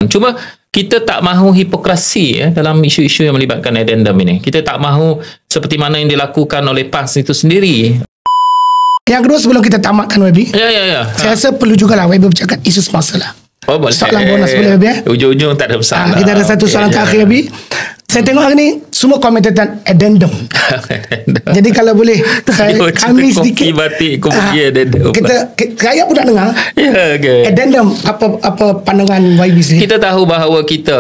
Cuma kita tak mahu hipokrasi dalam isu-isu yang melibatkan addendum ini. Kita tak mahu seperti mana yang dilakukan oleh PAS itu sendiri. Yang kedua, sebelum kita tamatkan Webi, Ya. saya rasa perlu jugalah Webi bercakap isu semasa lah. Oh, boleh. Soalan bonus boleh Webi? Ujung-ujung tak ada masalah. Kita ada satu soalan terakhir Webi. Saya tengok hari ni semua komen tentang addendum. Jadi kalau boleh kami sedikit rakyat pun nak dengar. Addendum, apa pandangan YB sendiri? Kita tahu bahawa kita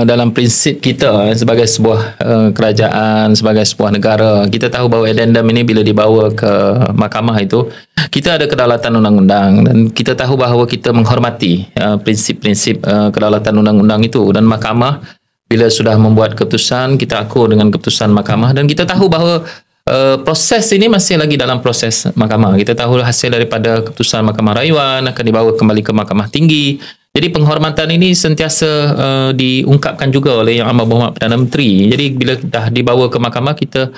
dalam prinsip kita sebagai sebuah kerajaan, sebagai sebuah negara, kita tahu bahawa addendum ini bila dibawa ke mahkamah itu, kita ada kedaulatan undang-undang dan kita tahu bahawa kita menghormati prinsip-prinsip kedaulatan undang-undang itu, dan mahkamah bila sudah membuat keputusan, kita akur dengan keputusan mahkamah, dan kita tahu bahawa proses ini masih lagi dalam proses mahkamah. Kita tahu hasil daripada keputusan mahkamah rayuan akan dibawa kembali ke mahkamah tinggi. Jadi penghormatan ini sentiasa diungkapkan juga oleh Yang Amat Berhormat Perdana Menteri. Jadi bila dah dibawa ke mahkamah, kita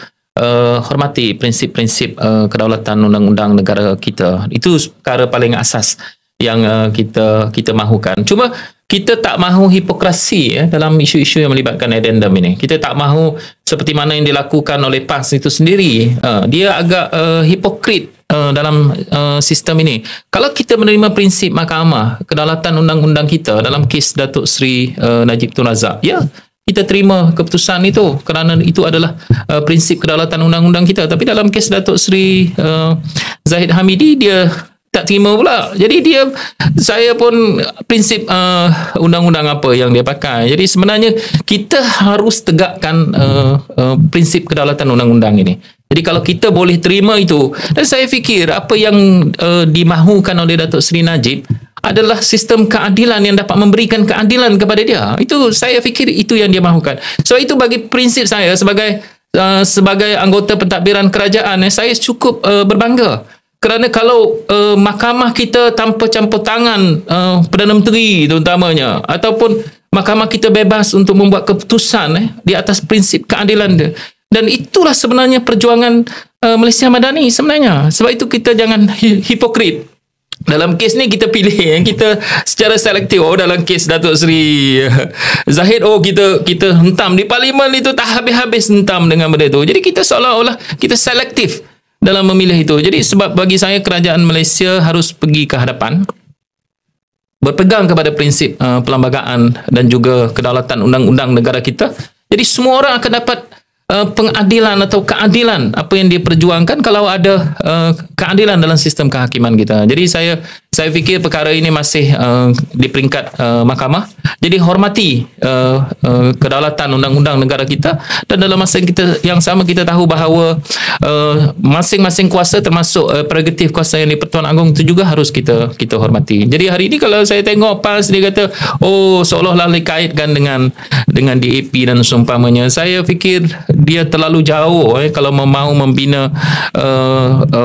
hormati prinsip-prinsip kedaulatan undang-undang negara kita. Itu perkara paling asas yang kita mahukan. Cuma kita tak mahu hipokrasi dalam isu-isu yang melibatkan addendum ini. Kita tak mahu seperti mana yang dilakukan oleh PAS itu sendiri. Dia agak hipokrit dalam sistem ini. Kalau kita menerima prinsip mahkamah, kedaulatan undang-undang kita dalam kes Datuk Seri Najib Tun Razak, ya, kita terima keputusan itu kerana itu adalah prinsip kedaulatan undang-undang kita. Tapi dalam kes Datuk Seri Zahid Hamidi, dia tak terima pula. Jadi saya pun prinsip undang-undang apa yang dia pakai. Jadi sebenarnya kita harus tegakkan prinsip kedaulatan undang-undang ini. Jadi kalau kita boleh terima itu, dan saya fikir apa yang dimahukan oleh Datuk Seri Najib adalah sistem keadilan yang dapat memberikan keadilan kepada dia. Itu saya fikir itu yang dia mahukan. So itu bagi prinsip saya sebagai anggota pentadbiran kerajaan, saya cukup berbangga. Kerana kalau mahkamah kita tanpa campur tangan Perdana Menteri terutamanya, ataupun mahkamah kita bebas untuk membuat keputusan di atas prinsip keadilan dia. Dan itulah sebenarnya perjuangan Malaysia Madani sebenarnya. Sebab itu kita jangan hipokrit. Dalam kes ni kita pilih, kita secara selektif. Dalam kes Datuk Seri Zahid, kita hentam di parlimen itu, tak habis-habis hentam dengan benda itu. Jadi kita seolah-olah kita selektif dalam memilih itu. Jadi sebab bagi saya, kerajaan Malaysia harus pergi ke hadapan, berpegang kepada prinsip perlembagaan dan juga kedaulatan undang-undang negara kita. Jadi semua orang akan dapat pengadilan atau keadilan apa yang dia perjuangkan kalau ada keadilan dalam sistem kehakiman kita. Jadi saya fikir perkara ini masih di peringkat mahkamah. Jadi hormati kedaulatan undang-undang negara kita, dan dalam masa yang sama kita tahu bahawa masing-masing kuasa, termasuk prerogatif kuasa yang di Pertuan Agong itu juga harus kita hormati. Jadi hari ini kalau saya tengok PAS, dia kata seolah-olah dikaitkan dengan DAP dan seumpamanya. Saya fikir dia terlalu jauh kalau mahu membina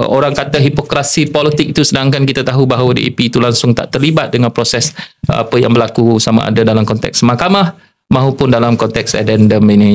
orang kata hipokrasi politik itu, sedangkan kita tahu bahawa DAP itu langsung tak terlibat dengan proses apa yang berlaku, sama ada dalam konteks mahkamah maupun dalam konteks addendum ini.